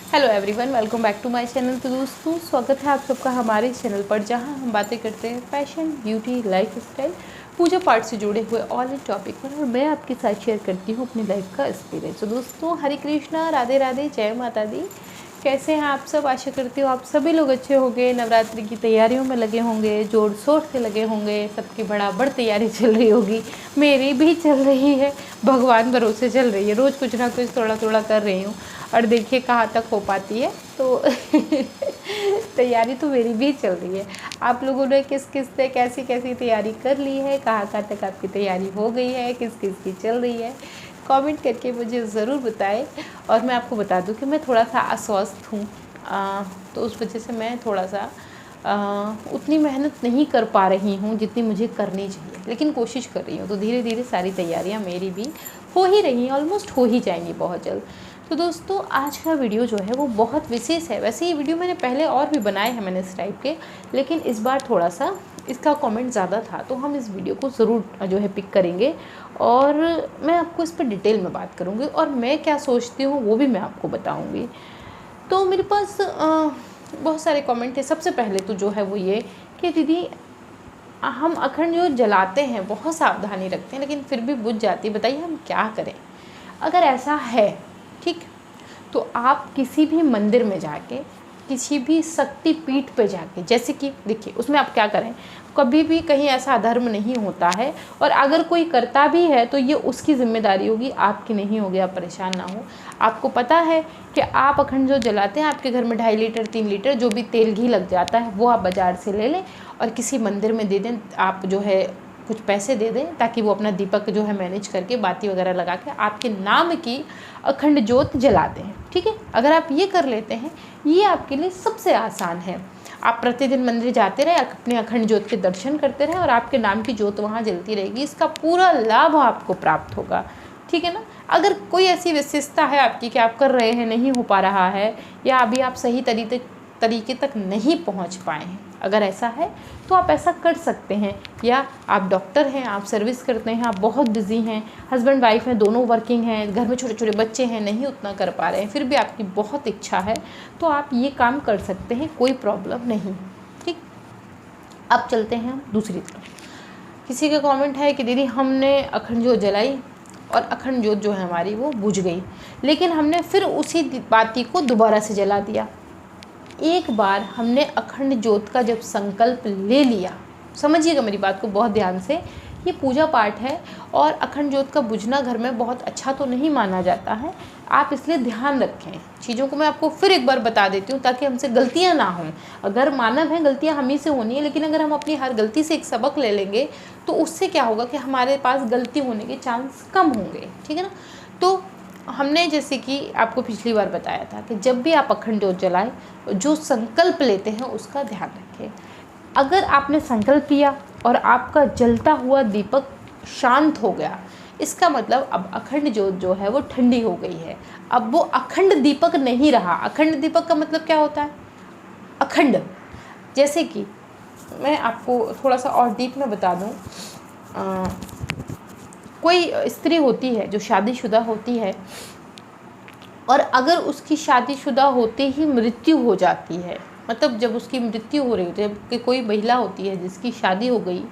Hello everyone, welcome back to my channel. तो दोस्तों, स्वागत है आप सबका हमारे चैनल पर, जहां हम बातें करते हैं फैशन, ब्यूटी, लाइफ स्टाइल, पूजा पाठ से जुड़े हुए ऑल इन टॉपिक पर, और मैं आपके साथ शेयर करती हूं अपनी लाइफ का एक्सपीरियंस। तो दोस्तों, हरे कृष्णा, राधे राधे, जय माता दी। कैसे हैं आप सब? आशा करती हूँ आप सभी लोग अच्छे होंगे, नवरात्रि की तैयारियों में लगे होंगे, जोर शोर से लगे होंगे, सबकी बराबर तैयारी चल रही होगी। मेरी भी चल रही है, भगवान भरोसे चल रही है। रोज़ कुछ ना कुछ थोड़ा थोड़ा कर रही हूँ, और देखिए कहाँ तक हो पाती है। तो तैयारी तो मेरी भी चल रही है। आप लोगों ने किस किस से कैसी कैसी तैयारी कर ली है, कहाँ कहाँ तक आपकी तैयारी हो गई है, किस किस की चल रही है, कमेंट करके मुझे ज़रूर बताएं। और मैं आपको बता दूं कि मैं थोड़ा सा अस्वस्थ हूँ, तो उस वजह से मैं थोड़ा सा उतनी मेहनत नहीं कर पा रही हूँ जितनी मुझे करनी चाहिए, लेकिन कोशिश कर रही हूँ। तो धीरे धीरे सारी तैयारियाँ मेरी भी हो ही रही हैं, ऑलमोस्ट हो ही जाएंगी बहुत जल्द। तो दोस्तों, आज का वीडियो जो है वो बहुत विशेष है। वैसे ये वीडियो मैंने पहले और भी बनाए हैं मैंने इस टाइप के, लेकिन इस बार थोड़ा सा इसका कमेंट ज़्यादा था, तो हम इस वीडियो को ज़रूर जो है पिक करेंगे, और मैं आपको इस पर डिटेल में बात करूँगी, और मैं क्या सोचती हूँ वो भी मैं आपको बताऊँगी। तो मेरे पास बहुत सारे कमेंट थे। सबसे पहले तो जो है वो ये कि दीदी, हम अखंड जो जलाते हैं बहुत सावधानी रखते हैं, लेकिन फिर भी बुझ जाती है, बताइए हम क्या करें। अगर ऐसा है, ठीक, तो आप किसी भी मंदिर में जाके, किसी भी शक्ति पीठ पे जाके, जैसे कि देखिए उसमें आप क्या करें, कभी भी कहीं ऐसा अधर्म नहीं होता है, और अगर कोई करता भी है तो ये उसकी जिम्मेदारी होगी, आपकी नहीं होगी। आप परेशान ना हो। आपको पता है कि आप अखंड जो जलाते हैं, आपके घर में 2.5 लीटर 3 लीटर जो भी तेल घी लग जाता है, वो आप बाज़ार से ले लें और किसी मंदिर में दे दें। आप जो है कुछ पैसे दे दें, ताकि वो अपना दीपक जो है मैनेज करके बाती वगैरह लगा के आपके नाम की अखंड ज्योत जलाते हैं। ठीक है, अगर आप ये कर लेते हैं, ये आपके लिए सबसे आसान है। आप प्रतिदिन मंदिर जाते रहे, अपने अखंड ज्योत के दर्शन करते रहे, और आपके नाम की ज्योत वहाँ जलती रहेगी। इसका पूरा लाभ आपको प्राप्त होगा। ठीक है ना। अगर कोई ऐसी विशेषता है आपकी कि आप कर रहे हैं, नहीं हो पा रहा है, या अभी आप सही तरीके तक नहीं पहुंच पाए हैं, अगर ऐसा है तो आप ऐसा कर सकते हैं। या आप डॉक्टर हैं, आप सर्विस करते हैं, आप बहुत बिजी हैं, हस्बैंड वाइफ हैं, दोनों वर्किंग हैं, घर में छोटे छोटे बच्चे हैं, नहीं उतना कर पा रहे हैं, फिर भी आपकी बहुत इच्छा है, तो आप ये काम कर सकते हैं, कोई प्रॉब्लम नहीं। ठीक, अब चलते हैं दूसरी तरफ। किसी का कमेंट है कि दीदी, हमने अखंड ज्योत जलाई और अखंड ज्योत जो है हमारी वो बुझ गई, लेकिन हमने फिर उसी बाती को दोबारा से जला दिया। एक बार हमने अखंड ज्योत का जब संकल्प ले लिया, समझिएगा मेरी बात को बहुत ध्यान से, ये पूजा पाठ है, और अखंड ज्योत का बुझना घर में बहुत अच्छा तो नहीं माना जाता है। आप इसलिए ध्यान रखें चीज़ों को। मैं आपको फिर एक बार बता देती हूँ, ताकि हमसे गलतियाँ ना हों। अगर मानव हैं, गलतियाँ हम ही से होनी है, लेकिन अगर हम अपनी हर गलती से एक सबक ले लेंगे, तो उससे क्या होगा कि हमारे पास गलती होने के चांस कम होंगे। ठीक है ना। तो हमने जैसे कि आपको पिछली बार बताया था कि जब भी आप अखंड ज्योत जलाएं, जो संकल्प लेते हैं उसका ध्यान रखें। अगर आपने संकल्प लिया और आपका जलता हुआ दीपक शांत हो गया, इसका मतलब अब अखंड ज्योत जो है वो ठंडी हो गई है। अब वो अखंड दीपक नहीं रहा। अखंड दीपक का मतलब क्या होता है? अखंड, जैसे कि मैं आपको थोड़ा सा और डीप में बता दूं, कोई स्त्री होती है जो शादीशुदा होती है, और अगर उसकी शादीशुदा होते ही मृत्यु हो जाती है, मतलब जब उसकी मृत्यु हो रही होती है, कि कोई महिला होती है जिसकी शादी हो गई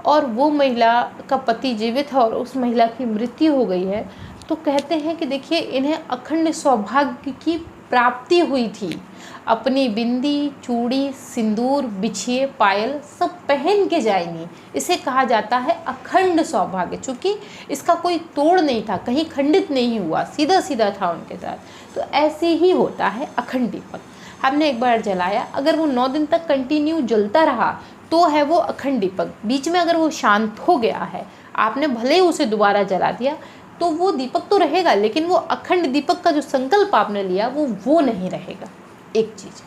और वो महिला का पति जीवित है और उस महिला की मृत्यु हो गई है, तो कहते हैं कि देखिए, इन्हें अखंड सौभाग्य की प्राप्ति हुई थी। अपनी बिंदी, चूड़ी, सिंदूर, बिछिए, पायल सब पहन के जाएंगी। इसे कहा जाता है अखंड सौभाग्य, चूँकि इसका कोई तोड़ नहीं था, कहीं खंडित नहीं हुआ, सीधा सीधा था उनके साथ। तो ऐसे ही होता है अखंड दीपक। हमने एक बार जलाया, अगर वो 9 दिन तक कंटिन्यू जलता रहा तो है वो अखंड दीपक। बीच में अगर वो शांत हो गया है, आपने भले ही उसे दोबारा जला दिया, तो वो दीपक तो रहेगा, लेकिन वो अखंड दीपक का जो संकल्प आपने लिया वो नहीं रहेगा। एक चीज़,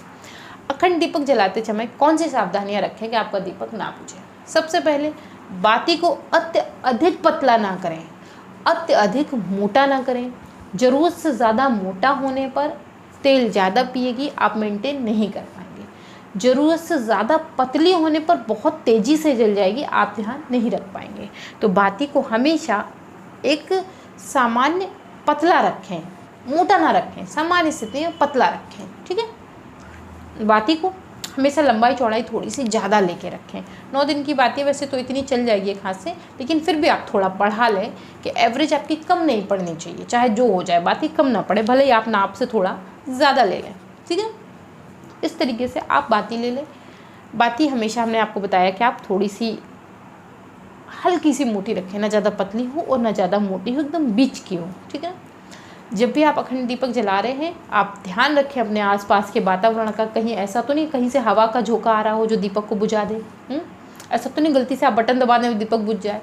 अखंड दीपक जलाते समय कौन सी सावधानियां रखें कि आपका दीपक ना बुझे। सबसे पहले, बाती को अत्यधिक पतला ना करें, अत्यधिक मोटा ना करें। ज़रूरत से ज़्यादा मोटा होने पर तेल ज़्यादा पिएगी, आप मेंटेन नहीं कर पाएंगे। ज़रूरत से ज़्यादा पतली होने पर बहुत तेज़ी से जल जाएगी, आप ध्यान नहीं रख पाएंगे। तो बाती को हमेशा एक सामान्य पतला रखें, मोटा ना रखें, सामान्य स्थिति में पतला रखें, ठीक है। बाती को हमेशा लंबाई चौड़ाई थोड़ी सी ज़्यादा लेके रखें। 9 दिन की बाती वैसे तो इतनी चल जाएगी एक हाथ से, लेकिन फिर भी आप थोड़ा बढ़ा लें कि एवरेज आपकी कम नहीं पड़नी चाहिए, चाहे जो हो जाए बाती कम ना पड़े, भले ही आप नाप से थोड़ा ज़्यादा ले लें, ठीक है। इस तरीके से आप बाती ले लें। बाती हमेशा हमने आपको बताया कि आप थोड़ी सी हल्की सी मोटी रखें, ना ज़्यादा पतली हो और ना ज़्यादा मोटी हो, एकदम बीच की हो, ठीक है। जब भी आप अखंड दीपक जला रहे हैं आप ध्यान रखें अपने आसपास के वातावरण का, कहीं ऐसा तो नहीं कहीं से हवा का झोंका आ रहा हो जो दीपक को बुझा दे। ऐसा तो नहीं गलती से आप बटन दबाने में दीपक बुझ जाए।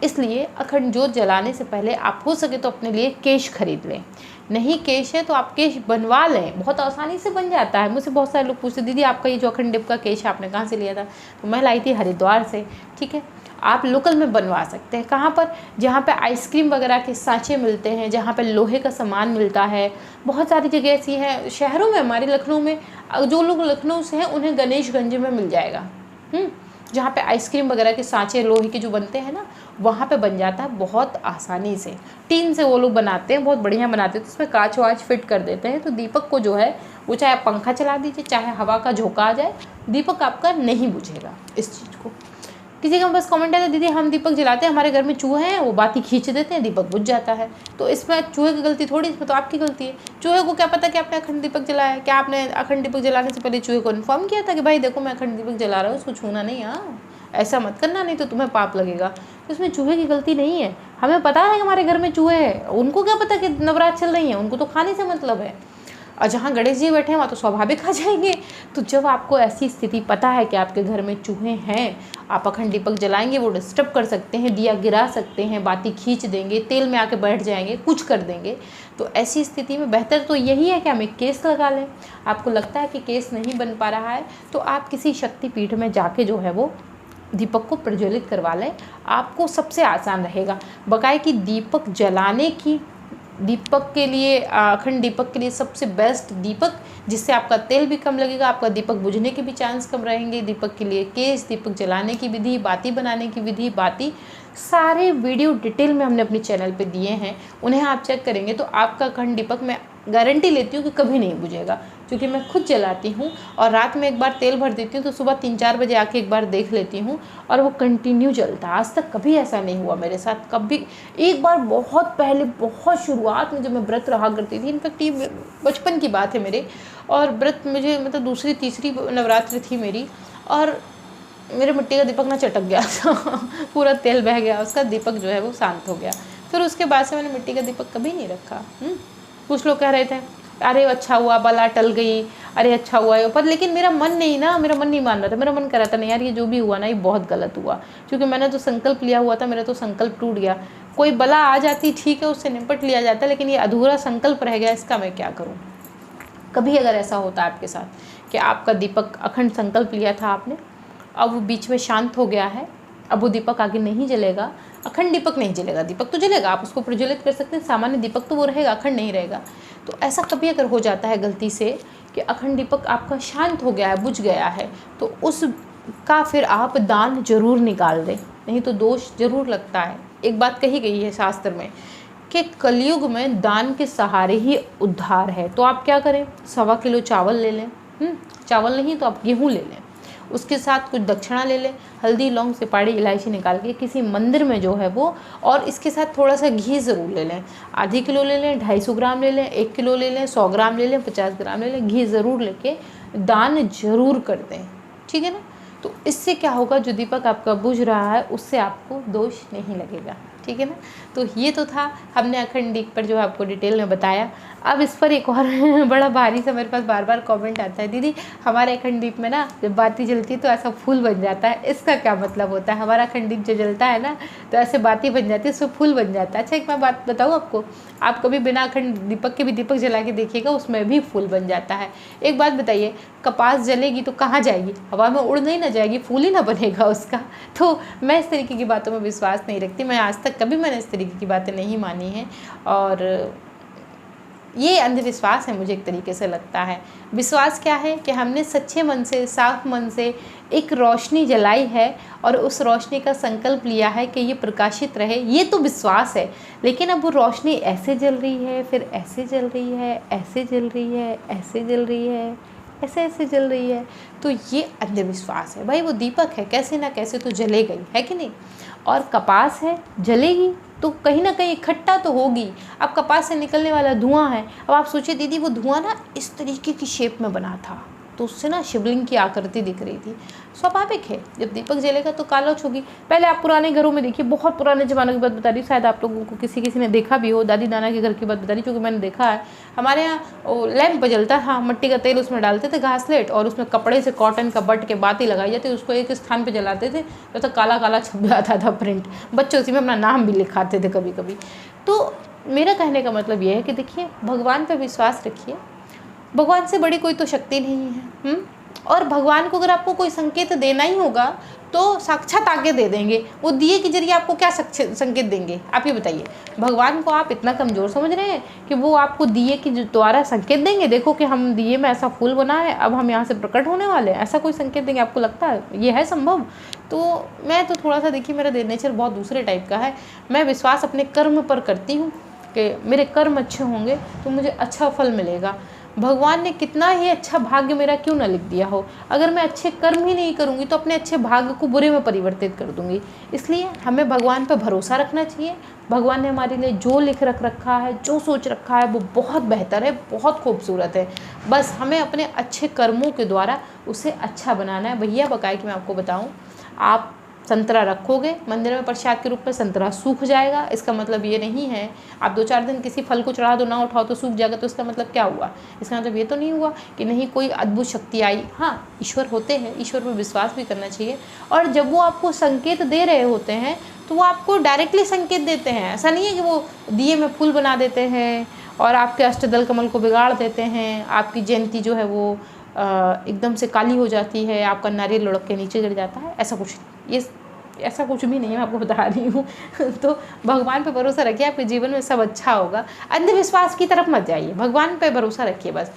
इसलिए अखंड ज्योत जलाने से पहले आप हो सके तो अपने लिए केश खरीद लें। नहीं केश है तो आप केश बनवा लें, बहुत आसानी से बन जाता है। मुझसे बहुत सारे लोग पूछते दीदी आपका ये जो अखंड दीप का केश आपने कहाँ से लिया था, तो मैं लाई थी हरिद्वार से, ठीक है। आप लोकल में बनवा सकते हैं। कहाँ पर? जहाँ पे आइसक्रीम वगैरह के सांचे मिलते हैं, जहाँ पे लोहे का सामान मिलता है। बहुत सारी जगह ऐसी हैं शहरों में, हमारे लखनऊ में, जो लोग लखनऊ से हैं उन्हें गणेशगंज में मिल जाएगा, जहाँ पे आइसक्रीम वगैरह के सांचे लोहे के जो बनते हैं ना, वहाँ पे बन जाता है बहुत आसानी से। टीन से वो लोग बनाते हैं, बहुत बढ़िया बनाते हैं, तो उसमें कांच वाच फिट कर देते हैं। तो दीपक को जो है वो चाहे आप पंखा चला दीजिए, चाहे हवा का झोंका आ जाए, दीपक आपका नहीं बुझेगा। इस चीज़ को किसी का बस कमेंट है दीदी हम दीपक जलाते हैं, हमारे घर में चूहे हैं, वो बाती खींच देते हैं, दीपक बुझ जाता है। तो इसमें चूहे की गलती थोड़ी, इसमें तो आपकी गलती है। चूहे को क्या पता कि आपने अखंड दीपक जलाया है? क्या आपने अखंड दीपक जलाने से पहले चूहे को इन्फॉर्म किया था कि भाई देखो मैं अखंड दीपक जला रहा हूँ, उसको छूना नहीं, हाँ ऐसा मत करना नहीं तो तुम्हें पाप लगेगा। तो इसमें चूहे की गलती नहीं है। हमें पता है हमारे घर में चूहे हैं, उनको क्या पता कि नवरात्र चल रही है, उनको तो खाने से मतलब है। और जहाँ गणेश जी बैठे हैं वहाँ तो स्वाभाविक आ जाएंगे। तो जब आपको ऐसी स्थिति पता है कि आपके घर में चूहे हैं, आप अखंड दीपक जलाएंगे, वो डिस्टर्ब कर सकते हैं, दिया गिरा सकते हैं, बाती खींच देंगे, तेल में आके बैठ जाएंगे, कुछ कर देंगे। तो ऐसी स्थिति में बेहतर तो यही है कि हम एक केस लगा लें। आपको लगता है कि केस नहीं बन पा रहा है तो आप किसी शक्तिपीठ में जाके जो है वो दीपक को प्रज्वलित करवा लें, आपको सबसे आसान रहेगा। बकाए कि दीपक जलाने की, दीपक के लिए, अखंड दीपक के लिए सबसे बेस्ट दीपक, जिससे आपका तेल भी कम लगेगा, आपका दीपक बुझने के भी चांस कम रहेंगे। दीपक के लिए केस, दीपक जलाने की विधि, बाती बनाने की विधि, बाती, सारे वीडियो डिटेल में हमने अपने चैनल पे दिए हैं। उन्हें आप चेक करेंगे तो आपका अखंड दीपक मैं गारंटी लेती हूँ कि कभी नहीं बुझेगा, क्योंकि मैं खुद जलाती हूँ और रात में एक बार तेल भर देती हूँ तो सुबह 3-4 बजे आके एक बार देख लेती हूँ और वो कंटिन्यू जलता है। आज तक कभी ऐसा नहीं हुआ मेरे साथ। कभी एक बार बहुत पहले, बहुत शुरुआत में जब मैं व्रत रहा करती थी, इनफैक्ट ये बचपन की बात है मेरे, और व्रत मुझे मतलब दूसरी तीसरी नवरात्रि थी मेरी, और मेरे मिट्टी का दीपक ना चटक गया पूरा तेल बह गया, उसका दीपक जो है वो शांत हो गया। फिर उसके बाद से मैंने मिट्टी का दीपक कभी नहीं रखा। कुछ लोग कह रहे थे अरे अच्छा हुआ बला टल गई, अरे अच्छा हुआ है, पर लेकिन मेरा मन नहीं मान रहा था। मेरा मन कर रहा था नहीं यार ये जो भी हुआ ना ये बहुत गलत हुआ, क्योंकि मैंने तो संकल्प लिया हुआ था, मेरा तो संकल्प टूट गया। कोई बला आ जाती ठीक है, उससे निपट लिया जाता, लेकिन ये अधूरा संकल्प रह गया, इसका मैं क्या करूँ। कभी अगर ऐसा होता है आपके साथ कि आपका दीपक अखंड संकल्प लिया था आपने, अब वो बीच में शांत हो गया है, अब वो दीपक आगे नहीं जलेगा, अखंड दीपक नहीं जलेगा, दीपक तो जलेगा, आप उसको प्रज्वलित कर सकते हैं, सामान्य दीपक तो वो रहेगा, अखंड नहीं रहेगा। तो ऐसा कभी अगर हो जाता है गलती से कि अखंड दीपक आपका शांत हो गया है, बुझ गया है, तो उसका फिर आप दान जरूर निकाल दें, नहीं तो दोष जरूर लगता है। एक बात कही गई है शास्त्र में कि कलयुग में दान के सहारे ही उद्धार है। तो आप क्या करें, 1.25 किलो चावल ले लें, चावल नहीं तो आप गेहूँ ले लें, उसके साथ कुछ दक्षिणा ले लें, हल्दी लौंग सुपारी इलायची निकाल के किसी मंदिर में जो है वो, और इसके साथ थोड़ा सा घी ज़रूर ले लें। आधी किलो ले लें, 250 ग्राम ले लें, 1 किलो ले लें, 100 ग्राम ले लें, 50 ग्राम ले लें, घी ज़रूर लेके दान जरूर कर दें, ठीक है ना। तो इससे क्या होगा, जो दीपक आपका बुझ रहा है उससे आपको दोष नहीं लगेगा, ठीक है ना। तो ये तो था, हमने अखंड दीप पर जो आपको डिटेल में बताया। अब इस पर एक और बड़ा भारी सा मेरे पास बार बार कमेंट आता है, दीदी हमारे अखंड दीप में ना जब बाती जलती है तो ऐसा फूल बन जाता है, इसका क्या मतलब होता है। हमारा अखंड दीप जो जलता है ना तो ऐसे बाती बन जाती है, उसमें फूल बन जाता है। अच्छा एक मैं बात बताऊँ आपको, आप कभी बिना अखंड दीपक के भी दीपक जला के देखिएगा, उसमें भी फूल बन जाता है। एक बात बताइए, कपास जलेगी तो कहाँ जाएगी, हवा में उड़ नहीं ना जाएगी, फूल ही ना बनेगा उसका। तो मैं इस तरीके की बातों में विश्वास नहीं रखती, मैं आज तक कभी मैंने इस तरीके की बातें नहीं मानी हैं। और ये अंधविश्वास है, मुझे एक तरीके से लगता है। विश्वास क्या है कि हमने सच्चे मन से, साफ मन से एक रोशनी जलाई है और उस रोशनी का संकल्प लिया है कि ये प्रकाशित रहे, ये तो विश्वास है। लेकिन अब वो रोशनी ऐसे जल रही है, फिर ऐसे जल रही है, ऐसे जल रही है, ऐसे जल रही है, ऐसे ऐसे जल रही है, तो ये अंधविश्वास है। भाई वो दीपक है, कैसे ना कैसे तो जलेगा ही, है कि नहीं। और कपास है, जलेगी तो कहीं ना कहीं इकट्ठा तो होगी। अब कपास से निकलने वाला धुआं है, अब आप सोचिए दीदी वो धुआं ना इस तरीके की शेप में बना था, तो उससे ना शिवलिंग की आकृति दिख रही थी। स्वाभाविक है, जब दीपक जलेगा तो कालोच होगी। पहले आप पुराने घरों में देखिए, बहुत पुराने ज़माने की बात बता रही हूँ, शायद आप लोगों को किसी ने देखा भी हो, दादी नाना के घर की बात बता रही, क्योंकि मैंने देखा है। हमारे यहाँ लैंप जलता था, मिट्टी का तेल उसमें डालते थे, घासलेट, और उसमें कपड़े से कॉटन का बट के बाती लगाई जाती, उसको एक स्थान पर जलाते थे, जब तक काला काला छप जाता था प्रिंट। बच्चे उसी में अपना नाम भी लिखाते थे कभी कभी। तो मेरा कहने का मतलब ये है कि देखिए, भगवान पर विश्वास रखिए, भगवान से बड़ी कोई तो शक्ति नहीं है। और भगवान को अगर आपको कोई संकेत देना ही होगा तो साक्षात आके दे देंगे। वो दिए के जरिए आपको क्या संकेत देंगे, आप ये बताइए। भगवान को आप इतना कमज़ोर समझ रहे हैं कि वो आपको दिए के द्वारा संकेत देंगे, देखो कि हम दिए में ऐसा फूल बना है, अब हम यहाँ से प्रकट होने वाले हैं, ऐसा कोई संकेत देंगे? आपको लगता है ये है संभव? तो मैं तो थोड़ा सा, देखिए मेरा नेचर बहुत दूसरे टाइप का है। मैं विश्वास अपने कर्म पर करती हूँ कि मेरे कर्म अच्छे होंगे तो मुझे अच्छा फल मिलेगा। भगवान ने कितना ही अच्छा भाग्य मेरा क्यों ना लिख दिया हो, अगर मैं अच्छे कर्म ही नहीं करूँगी तो अपने अच्छे भाग्य को बुरे में परिवर्तित कर दूँगी। इसलिए हमें भगवान पर भरोसा रखना चाहिए। भगवान ने हमारे लिए जो लिख रखा है, जो सोच रखा है, वो बहुत बेहतर है, बहुत खूबसूरत है। बस हमें अपने अच्छे कर्मों के द्वारा उसे अच्छा बनाना है। भैया बकाए कि मैं आपको बताऊँ, आप संतरा रखोगे मंदिर में प्रसाद के रूप में, संतरा सूख जाएगा। इसका मतलब ये नहीं है आप 2-4 दिन किसी फल को चढ़ा दो, ना उठाओ तो सूख जाएगा, तो इसका मतलब क्या हुआ? इसका मतलब ये तो नहीं हुआ कि नहीं कोई अद्भुत शक्ति आई। हाँ, ईश्वर होते हैं, ईश्वर पर विश्वास भी करना चाहिए। और जब वो आपको संकेत दे रहे होते हैं तो वो आपको डायरेक्टली संकेत देते हैं। ऐसा नहीं है कि वो दिए में फूल बना देते हैं और आपके अष्टदल कमल को बिगाड़ देते हैं, आपकी जयंती जो है वो एकदम से काली हो जाती है, आपका नारियल लुढ़क के नीचे गिर जाता है। ऐसा कुछ भी नहीं है, मैं आपको बता रही हूँ। तो भगवान पे भरोसा रखिए, आपके जीवन में सब अच्छा होगा। अंधविश्वास की तरफ मत जाइए, भगवान पे भरोसा रखिए बस।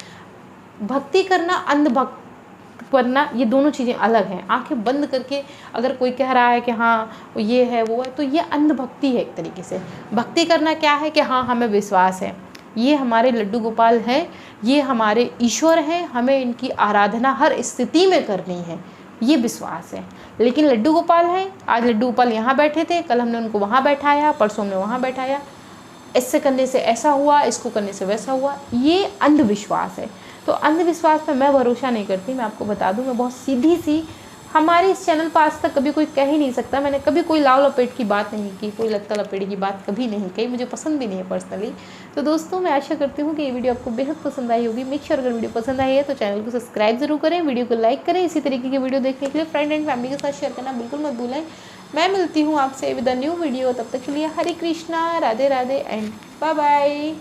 भक्ति करना, अंधभक्त बनना, ये दोनों चीज़ें अलग हैं। आंखें बंद करके अगर कोई कह रहा है कि हाँ ये है वो है, तो ये अंधभक्ति है एक तरीके से। भक्ति करना क्या है कि हाँ हमें विश्वास है, ये हमारे लड्डू गोपाल हैं, ये हमारे ईश्वर हैं, हमें इनकी आराधना हर स्थिति में करनी है, ये विश्वास है। लेकिन लड्डू गोपाल हैं, आज लड्डू गोपाल यहाँ बैठे थे, कल हमने उनको वहाँ बैठाया, परसों हमने वहाँ बैठाया, इससे करने से ऐसा हुआ, इसको करने से वैसा हुआ, ये अंधविश्वास है। तो अंधविश्वास पे मैं भरोसा नहीं करती। मैं आपको बता दूँ, मैं बहुत सीधी सी, हमारे इस चैनल पर आज तक कभी कोई कह ही नहीं सकता, मैंने कभी कोई लाव लपेट की बात नहीं की, कोई लत्ता लपेट की बात कभी नहीं कही, मुझे पसंद भी नहीं है पर्सनली। तो दोस्तों, मैं आशा करती हूँ कि ये वीडियो आपको बेहद पसंद आई होगी। मेक श्योर अगर वीडियो पसंद आई है तो चैनल को सब्सक्राइब जरूर करें, वीडियो को लाइक करें। इसी तरीके की वीडियो देखने के लिए फ्रेंड एंड फैमिली के साथ शेयर करना बिल्कुल मत भूलें। मैं मिलती हूँ आपसे विद अ न्यू वीडियो, तब तक के लिए Hare Krishna, Radhe Radhe and bye bye.